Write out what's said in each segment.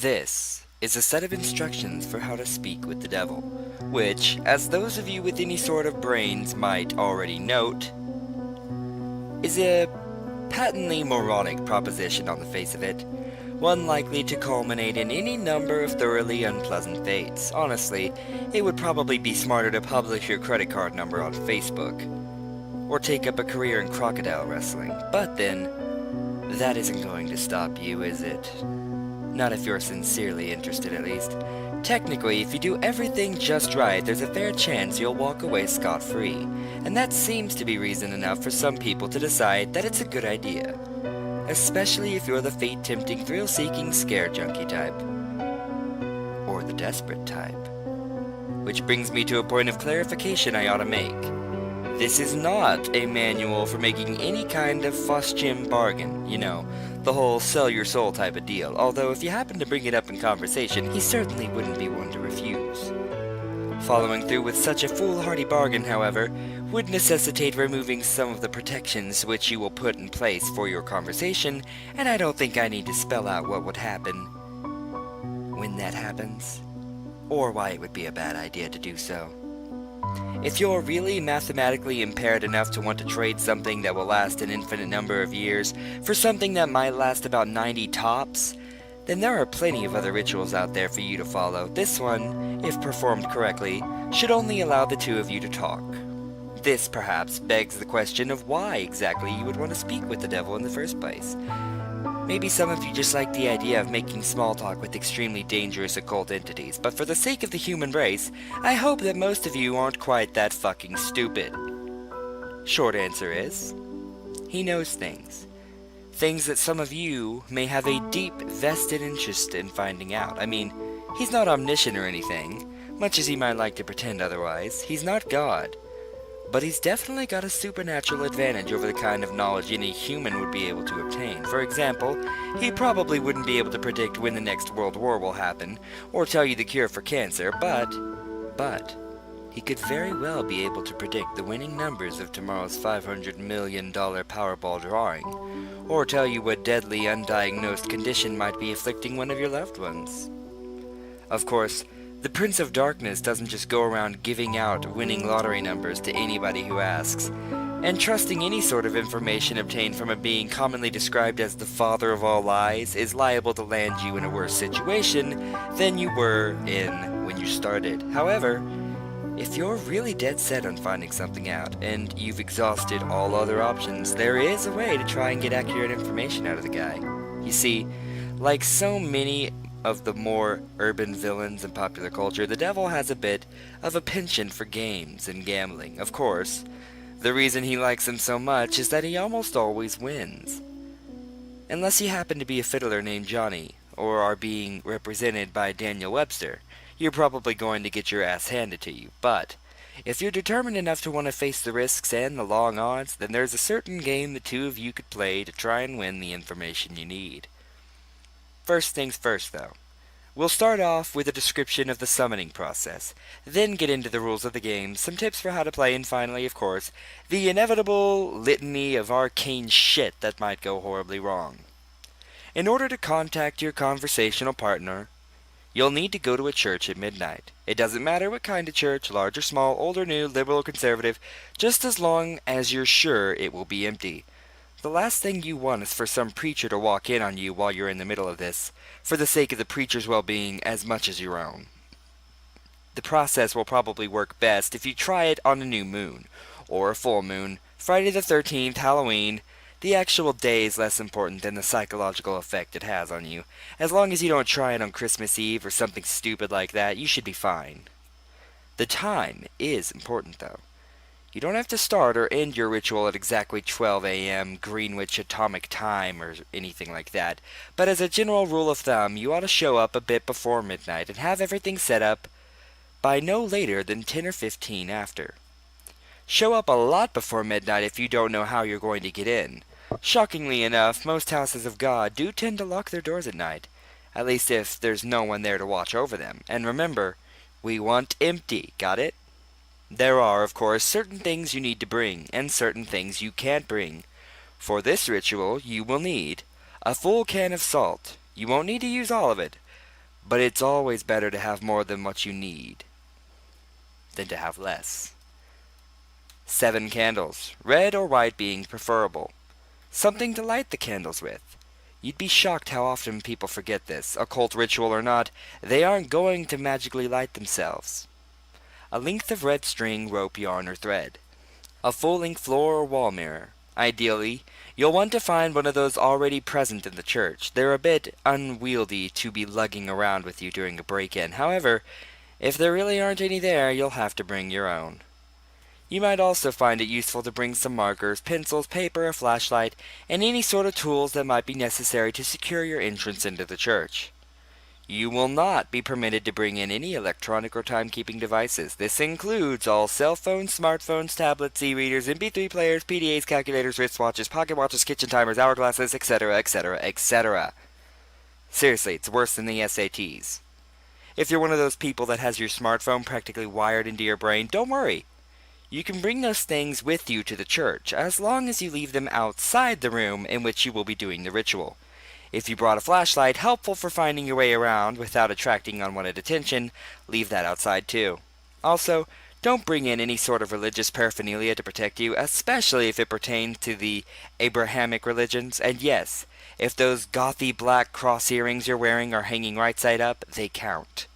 This is a set of instructions for how to speak with the devil, which, as those of you with any sort of brains might already note, is a patently moronic proposition on the face of it, one likely to culminate in any number of thoroughly unpleasant fates. Honestly, it would probably be smarter to publish your credit card number on Facebook, or take up a career in crocodile wrestling. But then, that isn't going to stop you, is it? Not if you're sincerely interested, at least. Technically, if you do everything just right, there's a fair chance you'll walk away scot-free, and that seems to be reason enough for some people to decide that it's a good idea. Especially if you're the fate-tempting, thrill-seeking scare junkie type. Or the desperate type. Which brings me to a point of clarification I ought to make. This is not a manual for making any kind of fuss-gym bargain, you know, the whole sell your soul type of deal, although if you happen to bring it up in conversation, he certainly wouldn't be one to refuse. Following through with such a foolhardy bargain, however, would necessitate removing some of the protections which you will put in place for your conversation, and I don't think I need to spell out what would happen when that happens, or why it would be a bad idea to do so. If you're really mathematically impaired enough to want to trade something that will last an infinite number of years for something that might last about 90 tops, then there are plenty of other rituals out there for you to follow. This one, if performed correctly, should only allow the two of you to talk. This perhaps begs the question of why exactly you would want to speak with the devil in the first place. Maybe some of you just like the idea of making small talk with extremely dangerous occult entities, but for the sake of the human race, I hope that most of you aren't quite that fucking stupid. Short answer is, he knows things. Things that some of you may have a deep, vested interest in finding out. I mean, he's not omniscient or anything, much as he might like to pretend otherwise. He's not God. But he's definitely got a supernatural advantage over the kind of knowledge any human would be able to obtain. For example, he probably wouldn't be able to predict when the next world war will happen, or tell you the cure for cancer, but he could very well be able to predict the winning numbers of tomorrow's $500 million Powerball drawing, or tell you what deadly undiagnosed condition might be afflicting one of your loved ones. Of course, the Prince of Darkness doesn't just go around giving out winning lottery numbers to anybody who asks, and trusting any sort of information obtained from a being commonly described as the father of all lies is liable to land you in a worse situation than you were in when you started. However, if you're really dead set on finding something out, and you've exhausted all other options, there is a way to try and get accurate information out of the guy. You see, like so many of the more urban villains in popular culture, the devil has a bit of a penchant for games and gambling. Of course, the reason he likes them so much is that he almost always wins. Unless you happen to be a fiddler named Johnny, or are being represented by Daniel Webster, you're probably going to get your ass handed to you. But if you're determined enough to want to face the risks and the long odds, then there's a certain game the two of you could play to try and win the information you need. First things first, though. We'll start off with a description of the summoning process, then get into the rules of the game, some tips for how to play, and finally, of course, the inevitable litany of arcane shit that might go horribly wrong. In order to contact your conversational partner, you'll need to go to a church at midnight. It doesn't matter what kind of church, large or small, old or new, liberal or conservative, just as long as you're sure it will be empty. The last thing you want is for some preacher to walk in on you while you're in the middle of this, for the sake of the preacher's well-being as much as your own. The process will probably work best if you try it on a new moon, or a full moon, Friday the 13th, Halloween. The actual day is less important than the psychological effect it has on you. As long as you don't try it on Christmas Eve or something stupid like that, you should be fine. The time is important, though. You don't have to start or end your ritual at exactly 12 a.m. Greenwich Atomic Time or anything like that, but as a general rule of thumb, you ought to show up a bit before midnight and have everything set up by no later than 10 or 15 after. Show up a lot before midnight if you don't know how you're going to get in. Shockingly enough, most houses of God do tend to lock their doors at night, at least if there's no one there to watch over them. And remember, we want empty, got it? There are, of course, certain things you need to bring, and certain things you can't bring. For this ritual, you will need a full can of salt. You won't need to use all of it, but it's always better to have more than what you need than to have less. 7 candles, red or white being preferable. Something to light the candles with. You'd be shocked how often people forget this. Occult ritual or not, they aren't going to magically light themselves. A length of red string, rope, yarn, or thread. A full-length floor or wall mirror. Ideally, you'll want to find one of those already present in the church. They're a bit unwieldy to be lugging around with you during a break-in. However, if there really aren't any there, you'll have to bring your own. You might also find it useful to bring some markers, pencils, paper, a flashlight, and any sort of tools that might be necessary to secure your entrance into the church. You will not be permitted to bring in any electronic or timekeeping devices. This includes all cell phones, smartphones, tablets, e-readers, MP3 players, PDAs, calculators, wristwatches, pocket watches, kitchen timers, hourglasses, etc., etc., etc. Seriously, it's worse than the SATs. If you're one of those people that has your smartphone practically wired into your brain, don't worry. You can bring those things with you to the church, as long as you leave them outside the room in which you will be doing the ritual. If you brought a flashlight, helpful for finding your way around without attracting unwanted attention, leave that outside too. Also, don't bring in any sort of religious paraphernalia to protect you, especially if it pertains to the Abrahamic religions. And yes, if those gothy black cross earrings you're wearing are hanging right side up, they count.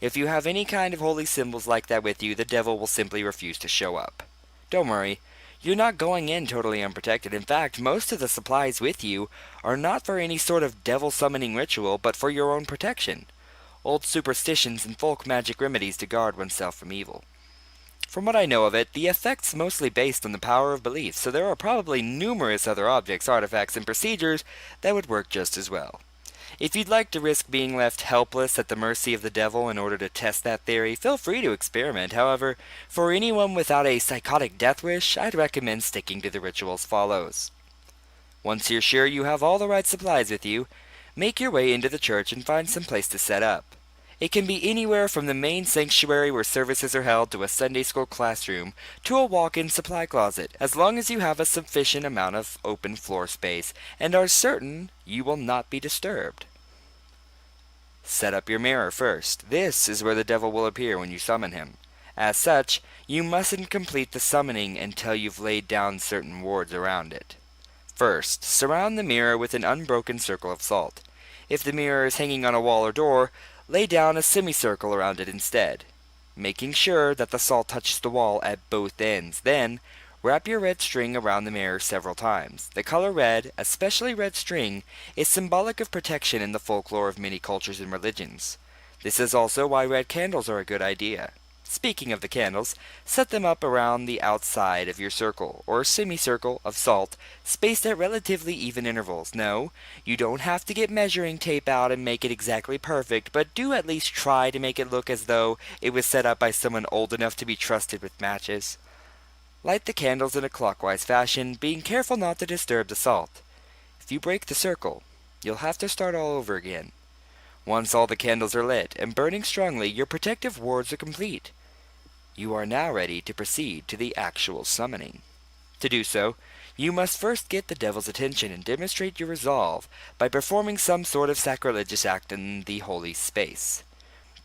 If you have any kind of holy symbols like that with you, the devil will simply refuse to show up. Don't worry, you're not going in totally unprotected. In fact, most of the supplies with you are not for any sort of devil summoning ritual, but for your own protection. Old superstitions and folk magic remedies to guard oneself from evil. From what I know of it, the effect's mostly based on the power of belief, so there are probably numerous other objects, artifacts, and procedures that would work just as well. If you'd like to risk being left helpless at the mercy of the devil in order to test that theory, feel free to experiment. However, for anyone without a psychotic death wish, I'd recommend sticking to the rituals follows. Once you're sure you have all the right supplies with you, make your way into the church and find some place to set up. It can be anywhere from the main sanctuary where services are held to a Sunday school classroom to a walk-in supply closet, as long as you have a sufficient amount of open floor space and are certain you will not be disturbed. Set up your mirror first. This is where the devil will appear when you summon him. As such, you mustn't complete the summoning until you've laid down certain wards around it. First, surround the mirror with an unbroken circle of salt. If the mirror is hanging on a wall or door, lay down a semicircle around it instead, making sure that the salt touches the wall at both ends. Then, wrap your red string around the mirror several times. The color red, especially red string, is symbolic of protection in the folklore of many cultures and religions. This is also why red candles are a good idea. Speaking of the candles, set them up around the outside of your circle, or semicircle, of salt, spaced at relatively even intervals. No, you don't have to get measuring tape out and make it exactly perfect, but do at least try to make it look as though it was set up by someone old enough to be trusted with matches. Light the candles in a clockwise fashion, being careful not to disturb the salt. If you break the circle, you'll have to start all over again. Once all the candles are lit and burning strongly, your protective wards are complete. You are now ready to proceed to the actual summoning. To do so, you must first get the devil's attention and demonstrate your resolve by performing some sort of sacrilegious act in the holy space.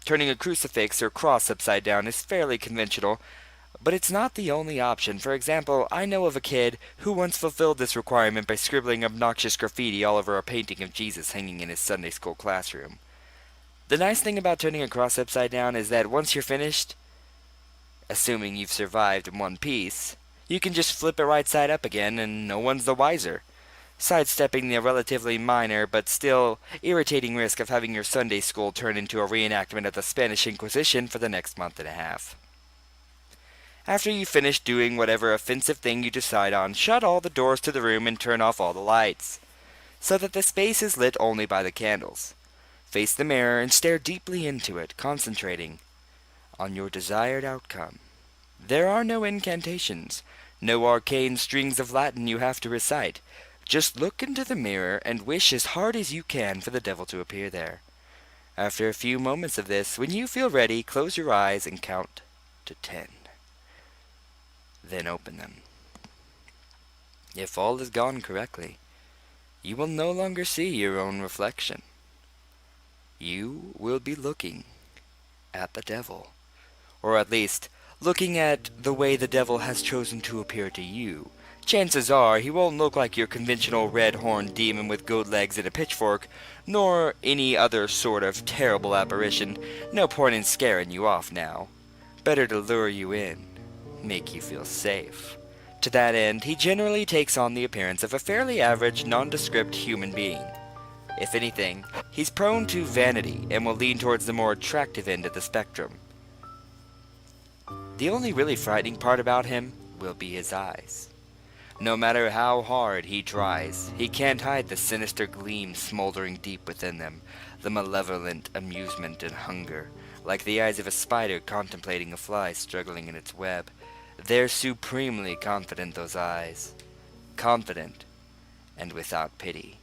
Turning a crucifix or cross upside down is fairly conventional, but it's not the only option. For example, I know of a kid who once fulfilled this requirement by scribbling obnoxious graffiti all over a painting of Jesus hanging in his Sunday school classroom. The nice thing about turning a cross upside down is that once you're finished, assuming you've survived in one piece, you can just flip it right side up again and no one's the wiser, sidestepping the relatively minor but still irritating risk of having your Sunday school turn into a reenactment of the Spanish Inquisition for the next month and a half. After you finish doing whatever offensive thing you decide on, shut all the doors to the room and turn off all the lights, so that the space is lit only by the candles. Face the mirror and stare deeply into it, concentrating on your desired outcome. There are no incantations, no arcane strings of Latin you have to recite. Just look into the mirror and wish as hard as you can for the devil to appear there. After a few moments of this, when you feel ready, close your eyes and count to 10. Then open them. If all has gone correctly, you will no longer see your own reflection. you will be looking at the devil. Or at least, looking at the way the devil has chosen to appear to you. Chances are he won't look like your conventional red-horned demon with goat legs and a pitchfork, nor any other sort of terrible apparition. No point in scaring you off now. Better to lure you in, make you feel safe. To that end, he generally takes on the appearance of a fairly average, nondescript human being. If anything, he's prone to vanity and will lean towards the more attractive end of the spectrum. The only really frightening part about him will be his eyes. No matter how hard he tries, he can't hide the sinister gleam smoldering deep within them, the malevolent amusement and hunger, like the eyes of a spider contemplating a fly struggling in its web. They're supremely confident, those eyes. Confident and without pity.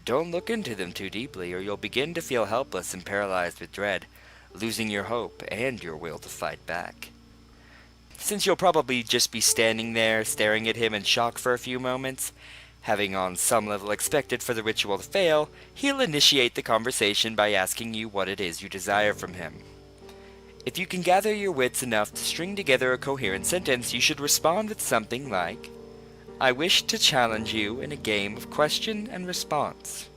Don't look into them too deeply, or you'll begin to feel helpless and paralyzed with dread, losing your hope and your will to fight back. Since you'll probably just be standing there staring at him in shock for a few moments, having on some level expected for the ritual to fail, he'll initiate the conversation by asking you what it is you desire from him. If you can gather your wits enough to string together a coherent sentence, you should respond with something like, "I wish to challenge you in a game of question and response."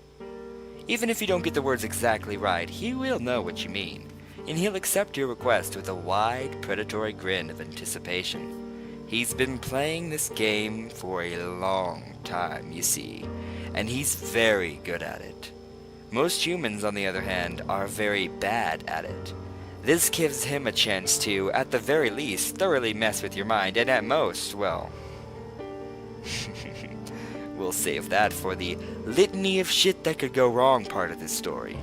Even if you don't get the words exactly right, he will know what you mean, and he'll accept your request with a wide, predatory grin of anticipation. He's been playing this game for a long time, you see, and he's very good at it. Most humans, on the other hand, are very bad at it. This gives him a chance to, at the very least, thoroughly mess with your mind, and at most, well... we'll save that for the litany of shit that could go wrong part of this story.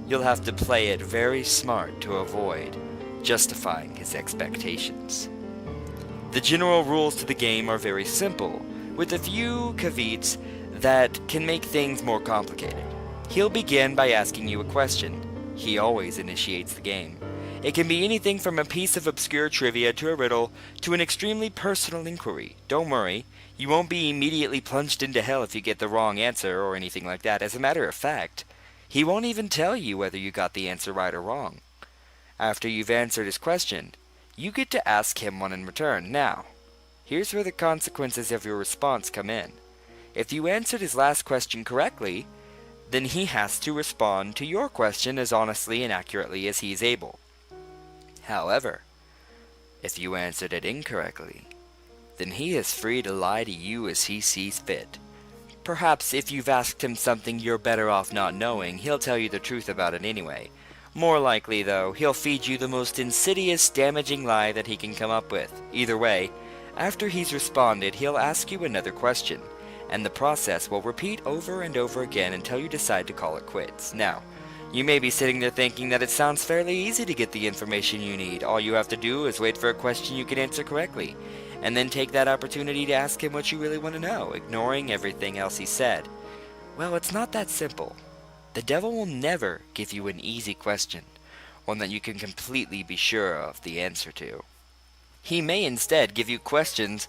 You'll have to play it very smart to avoid justifying his expectations. The general rules to the game are very simple, with a few caveats that can make things more complicated. He'll begin by asking you a question. He always initiates the game. It can be anything from a piece of obscure trivia to a riddle to an extremely personal inquiry. Don't worry, you won't be immediately plunged into hell if you get the wrong answer or anything like that. As a matter of fact, he won't even tell you whether you got the answer right or wrong. After you've answered his question, you get to ask him one in return. Now, here's where the consequences of your response come in. If you answered his last question correctly, then he has to respond to your question as honestly and accurately as he's able. However, if you answered it incorrectly, then he is free to lie to you as he sees fit. Perhaps if you've asked him something you're better off not knowing, he'll tell you the truth about it anyway. More likely, though, he'll feed you the most insidious, damaging lie that he can come up with. Either way, after he's responded, he'll ask you another question, and the process will repeat over and over again until you decide to call it quits. Now, you may be sitting there thinking that it sounds fairly easy to get the information you need. All you have to do is wait for a question you can answer correctly, and then take that opportunity to ask him what you really want to know, ignoring everything else he said. Well, it's not that simple. The devil will never give you an easy question, one that you can completely be sure of the answer to. He may instead give you questions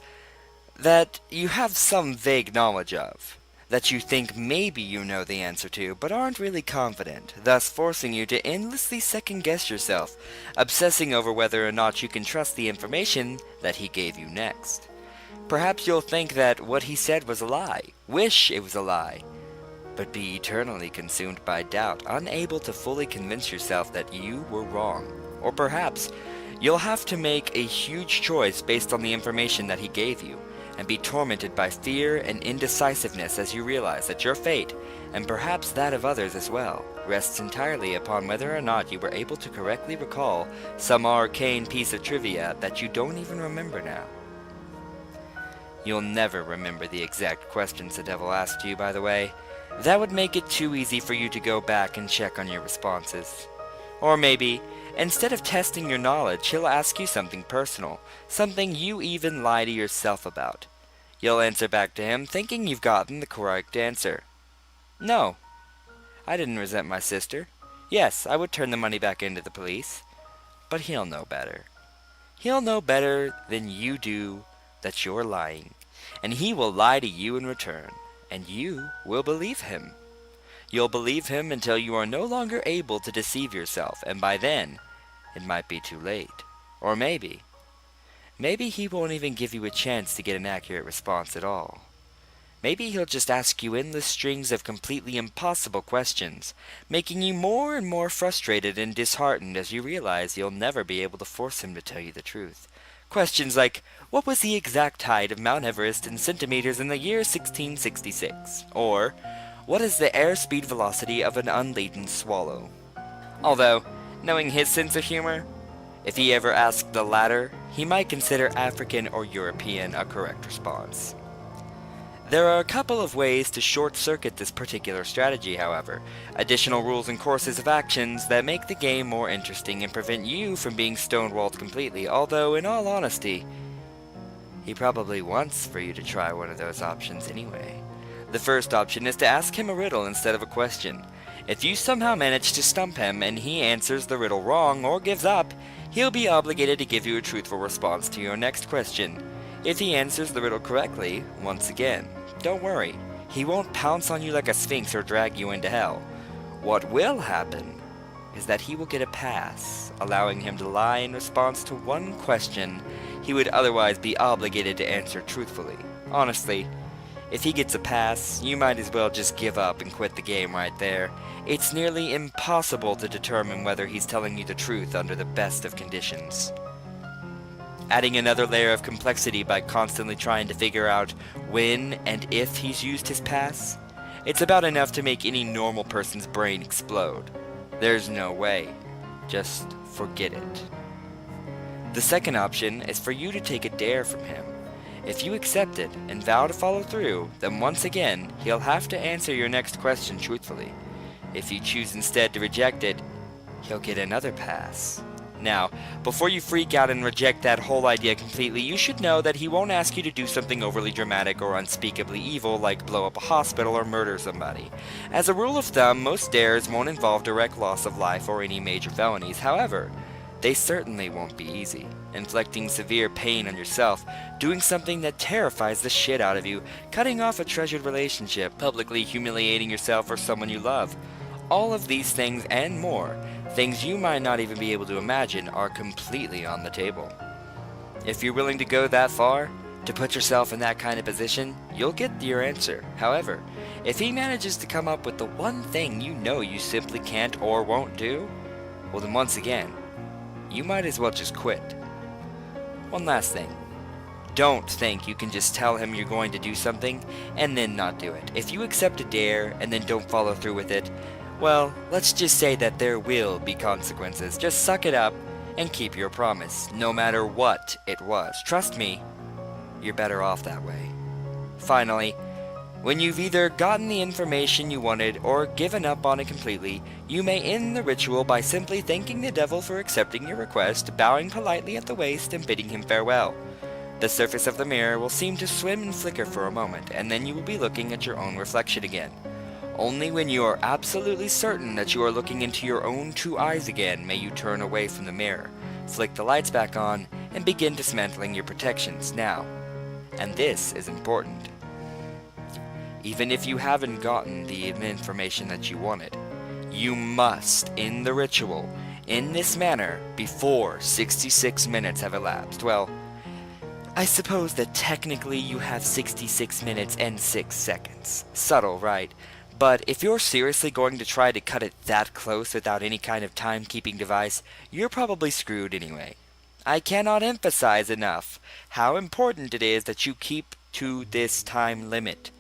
that you have some vague knowledge of, that you think maybe you know the answer to, but aren't really confident, thus forcing you to endlessly second-guess yourself, obsessing over whether or not you can trust the information that he gave you next. Perhaps you'll think that what he said was a lie, wish it was a lie, but be eternally consumed by doubt, unable to fully convince yourself that you were wrong. Or perhaps you'll have to make a huge choice based on the information that he gave you, and be tormented by fear and indecisiveness as you realize that your fate, and perhaps that of others as well, rests entirely upon whether or not you were able to correctly recall some arcane piece of trivia that you don't even remember now. You'll never remember the exact questions the devil asked you, by the way. That would make it too easy for you to go back and check on your responses. Or maybe, instead of testing your knowledge, he'll ask you something personal, something you even lie to yourself about. You'll answer back to him thinking you've gotten the correct answer. No, I didn't resent my sister. Yes, I would turn the money back into the police. But he'll know better. He'll know better than you do that you're lying, and he will lie to you in return, and you will believe him. You'll believe him until you are no longer able to deceive yourself, and by then, it might be too late. Or maybe he won't even give you a chance to get an accurate response at all. Maybe he'll just ask you endless strings of completely impossible questions, making you more and more frustrated and disheartened as you realize you'll never be able to force him to tell you the truth. Questions like, what was the exact height of Mount Everest in centimeters in the year 1666? Or, what is the airspeed velocity of an unladen swallow? Although, knowing his sense of humor, if he ever asked the latter, he might consider African or European a correct response. There are a couple of ways to short-circuit this particular strategy, however. Additional rules and courses of actions that make the game more interesting and prevent you from being stonewalled completely, although, in all honesty, he probably wants for you to try one of those options anyway. The first option is to ask him a riddle instead of a question. If you somehow manage to stump him and he answers the riddle wrong or gives up, he'll be obligated to give you a truthful response to your next question. If he answers the riddle correctly, once again, don't worry, he won't pounce on you like a sphinx or drag you into hell. What will happen is that he will get a pass, allowing him to lie in response to one question he would otherwise be obligated to answer truthfully. Honestly, if he gets a pass, you might as well just give up and quit the game right there. It's nearly impossible to determine whether he's telling you the truth under the best of conditions. Adding another layer of complexity by constantly trying to figure out when and if he's used his pass, it's about enough to make any normal person's brain explode. There's no way. Just forget it. The second option is for you to take a dare from him. If you accept it and vow to follow through, then once again, he'll have to answer your next question truthfully. If you choose instead to reject it, he'll get another pass. Now, before you freak out and reject that whole idea completely, you should know that he won't ask you to do something overly dramatic or unspeakably evil like blow up a hospital or murder somebody. As a rule of thumb, most dares won't involve direct loss of life or any major felonies. However, they certainly won't be easy. Inflicting severe pain on yourself, doing something that terrifies the shit out of you, cutting off a treasured relationship, publicly humiliating yourself or someone you love. All of these things and more, things you might not even be able to imagine, are completely on the table. If you're willing to go that far, to put yourself in that kind of position, you'll get your answer. However, if he manages to come up with the one thing you know you simply can't or won't do, well then once again, you might as well just quit. One last thing. Don't think you can just tell him you're going to do something and then not do it. If you accept a dare and then don't follow through with it, well, let's just say that there will be consequences. Just suck it up and keep your promise, no matter what it was. Trust me, you're better off that way. Finally, when you've either gotten the information you wanted or given up on it completely, you may end the ritual by simply thanking the devil for accepting your request, bowing politely at the waist, and bidding him farewell. The surface of the mirror will seem to swim and flicker for a moment, and then you will be looking at your own reflection again. Only when you are absolutely certain that you are looking into your own two eyes again may you turn away from the mirror, flick the lights back on, and begin dismantling your protections now. And this is important. Even if you haven't gotten the information that you wanted, you must end the ritual in this manner before 66 minutes have elapsed. Well, I suppose that technically you have 66 minutes and 6 seconds. Subtle, right? But if you're seriously going to try to cut it that close without any kind of timekeeping device, you're probably screwed anyway. I cannot emphasize enough how important it is that you keep to this time limit.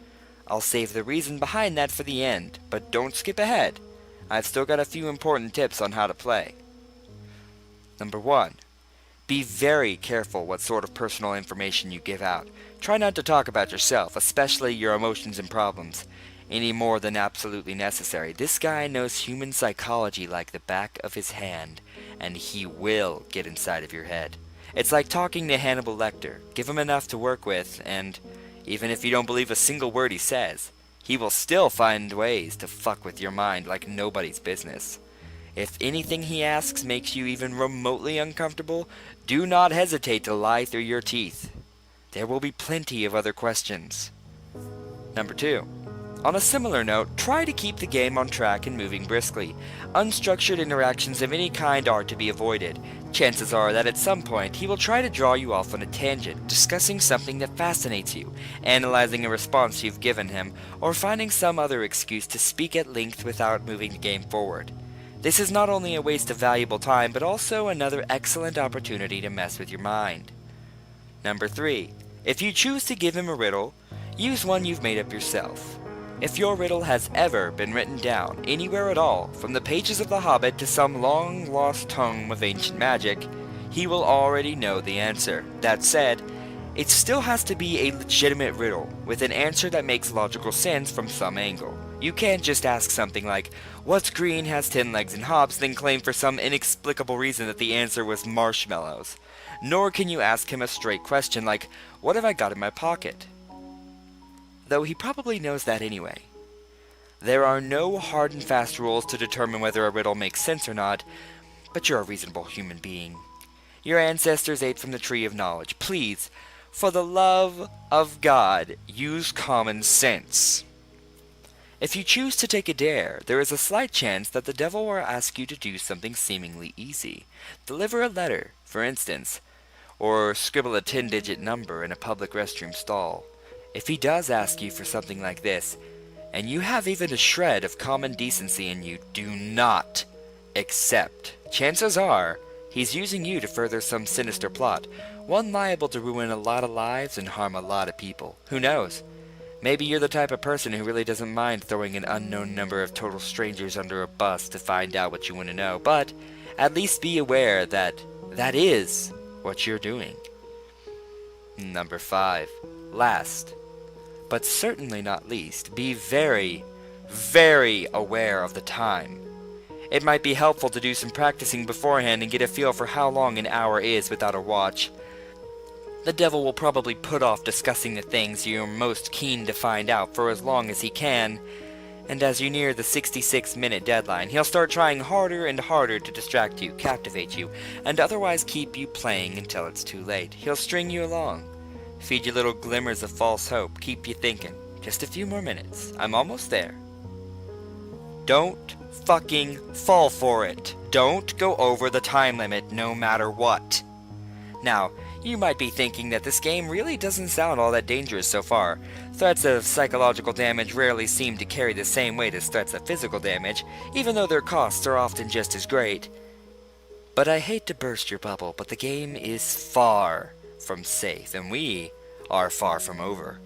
I'll save the reason behind that for the end, but don't skip ahead. I've still got a few important tips on how to play. Number 1. Be very careful what sort of personal information you give out. Try not to talk about yourself, especially your emotions and problems, any more than absolutely necessary. This guy knows human psychology like the back of his hand, and he will get inside of your head. It's like talking to Hannibal Lecter. Give him enough to work with, and even if you don't believe a single word he says, he will still find ways to fuck with your mind like nobody's business. If anything he asks makes you even remotely uncomfortable, do not hesitate to lie through your teeth. There will be plenty of other questions. Number 2. On a similar note, try to keep the game on track and moving briskly. Unstructured interactions of any kind are to be avoided. Chances are that at some point he will try to draw you off on a tangent, discussing something that fascinates you, analyzing a response you've given him, or finding some other excuse to speak at length without moving the game forward. This is not only a waste of valuable time, but also another excellent opportunity to mess with your mind. Number 3. If you choose to give him a riddle, use one you've made up yourself. If your riddle has ever been written down anywhere at all, from the pages of The Hobbit to some long-lost tome of ancient magic, he will already know the answer. That said, it still has to be a legitimate riddle, with an answer that makes logical sense from some angle. You can't just ask something like, "What's green, has 10 legs and hops," then claim for some inexplicable reason that the answer was marshmallows. Nor can you ask him a straight question like, "What have I got in my pocket?" Though he probably knows that anyway. There are no hard and fast rules to determine whether a riddle makes sense or not, but you're a reasonable human being. Your ancestors ate from the tree of knowledge. Please, for the love of God, use common sense. If you choose to take a dare, there is a slight chance that the devil will ask you to do something seemingly easy. Deliver a letter, for instance, or scribble a 10-digit number in a public restroom stall. If he does ask you for something like this, and you have even a shred of common decency in you, do not accept. Chances are, he's using you to further some sinister plot, one liable to ruin a lot of lives and harm a lot of people. Who knows? Maybe you're the type of person who really doesn't mind throwing an unknown number of total strangers under a bus to find out what you want to know, but at least be aware that that is what you're doing. Number 5. Last, but certainly not least, be very, very aware of the time. It might be helpful to do some practicing beforehand and get a feel for how long an hour is without a watch. The devil will probably put off discussing the things you're most keen to find out for as long as he can, and as you near the 66-minute deadline, he'll start trying harder and harder to distract you, captivate you, and otherwise keep you playing until it's too late. He'll string you along, feed you little glimmers of false hope, keep you thinking. Just a few more minutes. I'm almost there. Don't fucking fall for it. Don't go over the time limit no matter what. Now, you might be thinking that this game really doesn't sound all that dangerous so far. Threats of psychological damage rarely seem to carry the same weight as threats of physical damage, even though their costs are often just as great. But I hate to burst your bubble, but the game is far from safe, and we are far from over.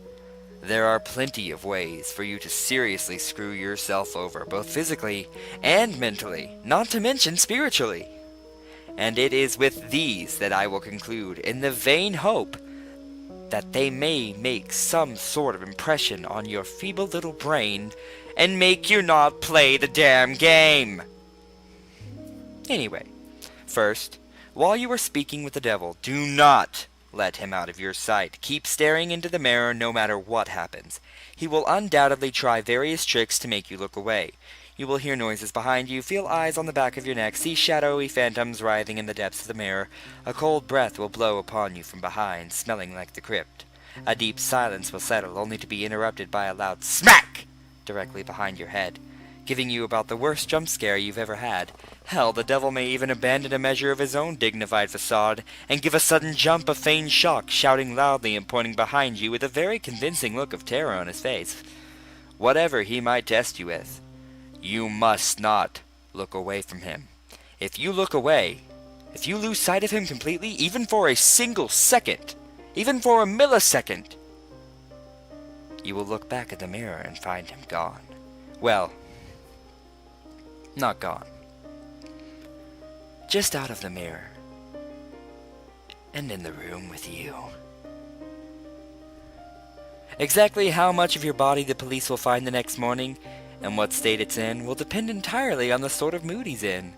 There are plenty of ways for you to seriously screw yourself over, both physically and mentally, not to mention spiritually. And it is with these that I will conclude, in the vain hope that they may make some sort of impression on your feeble little brain and make you not play the damn game. Anyway, first, while you are speaking with the devil, do not let him out of your sight. Keep staring into the mirror no matter what happens. He will undoubtedly try various tricks to make you look away. You will hear noises behind you, feel eyes on the back of your neck, see shadowy phantoms writhing in the depths of the mirror. A cold breath will blow upon you from behind, smelling like the crypt. A deep silence will settle, only to be interrupted by a loud smack directly behind your head, giving you about the worst jump scare you've ever had. Hell, the devil may even abandon a measure of his own dignified facade and give a sudden jump of feigned shock, shouting loudly and pointing behind you with a very convincing look of terror on his face. Whatever he might test you with, you must not look away from him. If you look away, if you lose sight of him completely, even for a single second, even for a millisecond, you will look back at the mirror and find him gone. Well, not gone. Just out of the mirror. And in the room with you. Exactly how much of your body the police will find the next morning, and what state it's in, will depend entirely on the sort of mood he's in.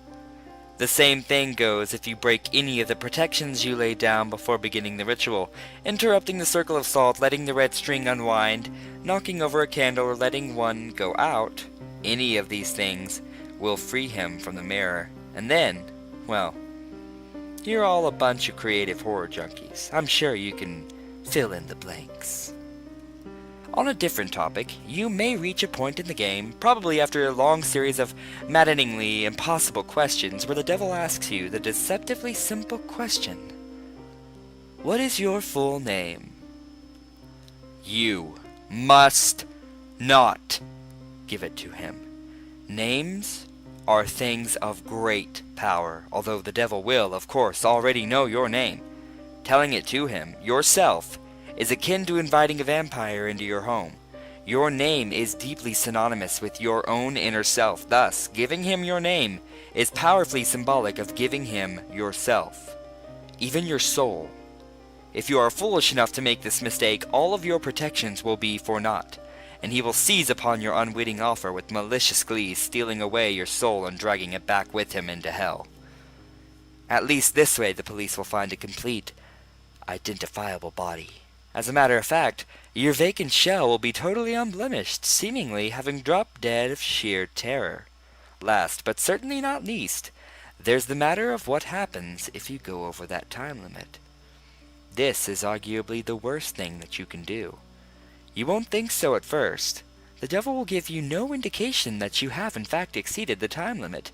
The same thing goes if you break any of the protections you laid down before beginning the ritual, interrupting the circle of salt, letting the red string unwind, knocking over a candle, or letting one go out. Any of these things will free him from the mirror, and then, well, you're all a bunch of creative horror junkies. I'm sure you can fill in the blanks. On a different topic, you may reach a point in the game, probably after a long series of maddeningly impossible questions, where the devil asks you the deceptively simple question: what is your full name? You must not give it to him. Names are things of great power, although the devil will, of course, already know your name. Telling it to him, yourself, is akin to inviting a vampire into your home. Your name is deeply synonymous with your own inner self. Thus, giving him your name is powerfully symbolic of giving him yourself, even your soul. If you are foolish enough to make this mistake, all of your protections will be for naught, and he will seize upon your unwitting offer with malicious glee, stealing away your soul and dragging it back with him into hell. At least this way the police will find a complete, identifiable body. As a matter of fact, your vacant shell will be totally unblemished, seemingly having dropped dead of sheer terror. Last, but certainly not least, there's the matter of what happens if you go over that time limit. This is arguably the worst thing that you can do. You won't think so at first. The devil will give you no indication that you have in fact exceeded the time limit,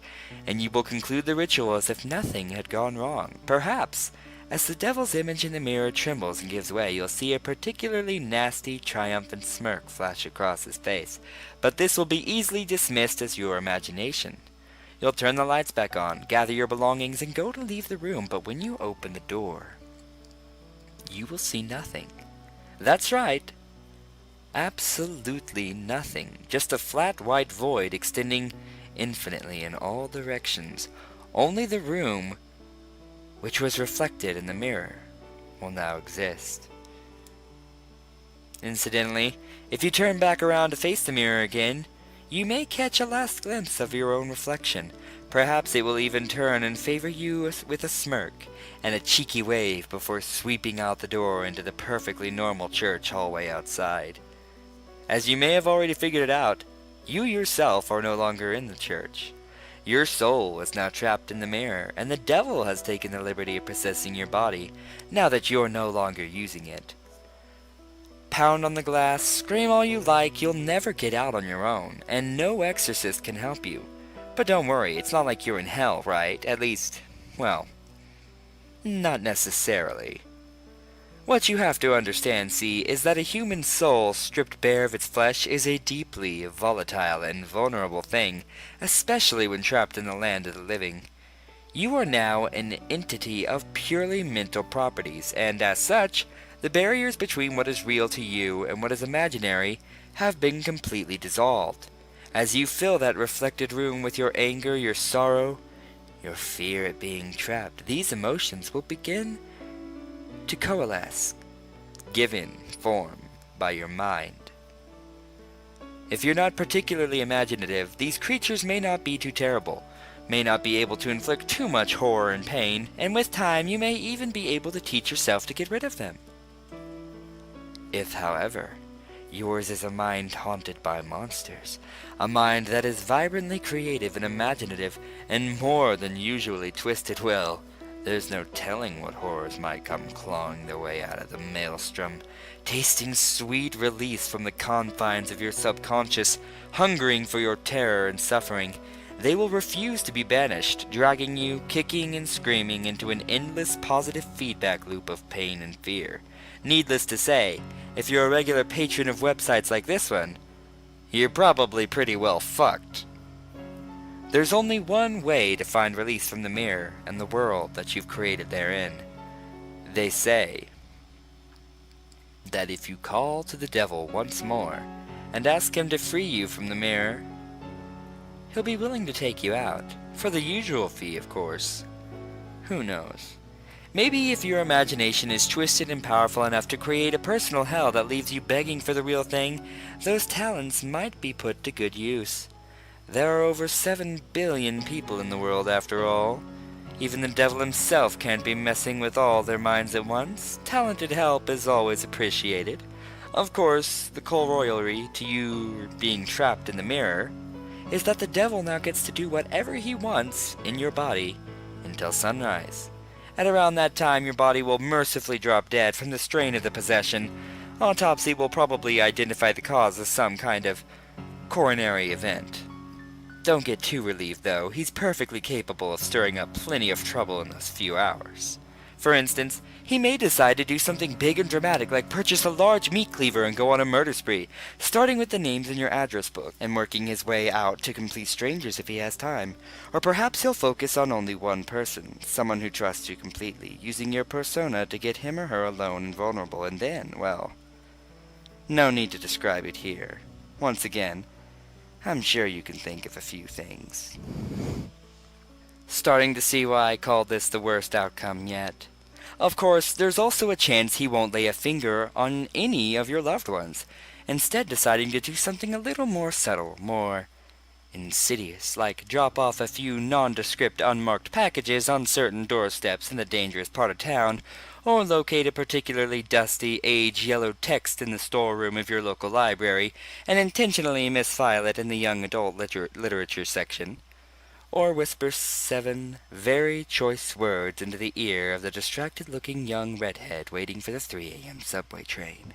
and you will conclude the ritual as if nothing had gone wrong. Perhaps, as the devil's image in the mirror trembles and gives way, you'll see a particularly nasty, triumphant smirk flash across his face, but this will be easily dismissed as your imagination. You'll turn the lights back on, gather your belongings, and go to leave the room, but when you open the door, you will see nothing. That's right. Absolutely nothing. Just a flat white void extending infinitely in all directions. Only the room, which was reflected in the mirror, will now exist. Incidentally, if you turn back around to face the mirror again, you may catch a last glimpse of your own reflection. Perhaps it will even turn and favor you with a smirk and a cheeky wave before sweeping out the door into the perfectly normal church hallway outside. As you may have already figured it out, you yourself are no longer in the church. Your soul is now trapped in the mirror, and the devil has taken the liberty of possessing your body, now that you're no longer using it. Pound on the glass, scream all you like, you'll never get out on your own, and no exorcist can help you. But don't worry, it's not like you're in hell, right? At least, well, not necessarily. What you have to understand, see, is that a human soul stripped bare of its flesh is a deeply volatile and vulnerable thing, especially when trapped in the land of the living. You are now an entity of purely mental properties, and as such, the barriers between what is real to you and what is imaginary have been completely dissolved. As you fill that reflected room with your anger, your sorrow, your fear at being trapped, these emotions will begin to coalesce, given form by your mind. If you're not particularly imaginative, these creatures may not be too terrible, may not be able to inflict too much horror and pain, and with time you may even be able to teach yourself to get rid of them. If, however, yours is a mind haunted by monsters, a mind that is vibrantly creative and imaginative, and more than usually twisted, well, there's no telling what horrors might come clawing their way out of the maelstrom, tasting sweet release from the confines of your subconscious, hungering for your terror and suffering. They will refuse to be banished, dragging you, kicking and screaming, into an endless positive feedback loop of pain and fear. Needless to say, if you're a regular patron of websites like this one, you're probably pretty well fucked. There's only one way to find release from the mirror and the world that you've created therein. They say that if you call to the devil once more and ask him to free you from the mirror, he'll be willing to take you out, for the usual fee, of course. Who knows? Maybe if your imagination is twisted and powerful enough to create a personal hell that leaves you begging for the real thing, those talents might be put to good use. There are over 7 billion people in the world, after all. Even the devil himself can't be messing with all their minds at once. Talented help is always appreciated. Of course, the corollary to you being trapped in the mirror is that the devil now gets to do whatever he wants in your body until sunrise. At around that time, your body will mercifully drop dead from the strain of the possession. Autopsy will probably identify the cause as some kind of coronary event. Don't get too relieved, though. He's perfectly capable of stirring up plenty of trouble in those few hours. For instance, he may decide to do something big and dramatic like purchase a large meat cleaver and go on a murder spree, starting with the names in your address book and working his way out to complete strangers if he has time. Or perhaps he'll focus on only one person, someone who trusts you completely, using your persona to get him or her alone and vulnerable, and then, well, no need to describe it here. Once again, I'm sure you can think of a few things. Starting to see why I call this the worst outcome yet? Of course, there's also a chance he won't lay a finger on any of your loved ones, instead deciding to do something a little more subtle, more insidious, like drop off a few nondescript unmarked packages on certain doorsteps in a dangerous part of town, or locate a particularly dusty, age-yellowed text in the storeroom of your local library and intentionally misfile it in the young adult literature section. Or whisper 7 very choice words into the ear of the distracted-looking young redhead waiting for the 3 a.m. subway train.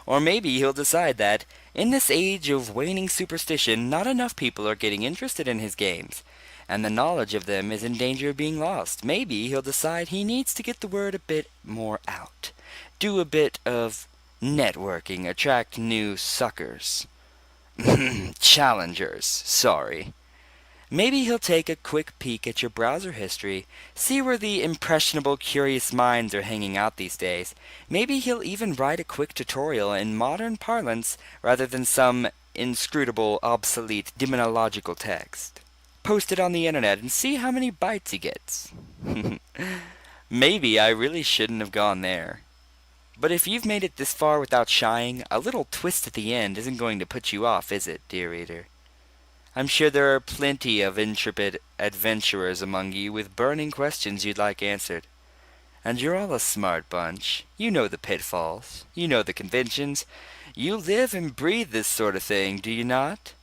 Or maybe he'll decide that, in this age of waning superstition, not enough people are getting interested in his games, and the knowledge of them is in danger of being lost. Maybe he'll decide he needs to get the word a bit more out, do a bit of networking, attract new suckers. Challengers, sorry. Maybe he'll take a quick peek at your browser history, see where the impressionable, curious minds are hanging out these days. Maybe he'll even write a quick tutorial in modern parlance rather than some inscrutable, obsolete, demonological text. Post it on the internet and see how many bites he gets. Maybe I really shouldn't have gone there. But if you've made it this far without shying, a little twist at the end isn't going to put you off, is it, dear reader? I'm sure there are plenty of intrepid adventurers among you with burning questions you'd like answered. And you're all a smart bunch. You know the pitfalls. You know the conventions. You live and breathe this sort of thing, do you not?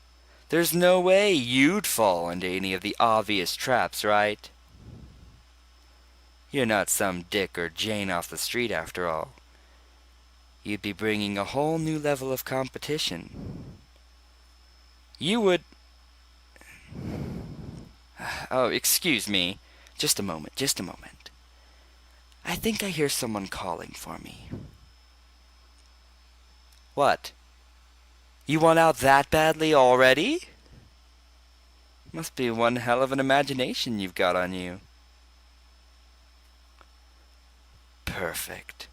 There's no way you'd fall into any of the obvious traps, right? You're not some Dick or Jane off the street, after all. You'd be bringing a whole new level of competition. You would... Oh, excuse me. Just a moment, just a moment. I think I hear someone calling for me. What? You want out that badly already? Must be one hell of an imagination you've got on you. Perfect.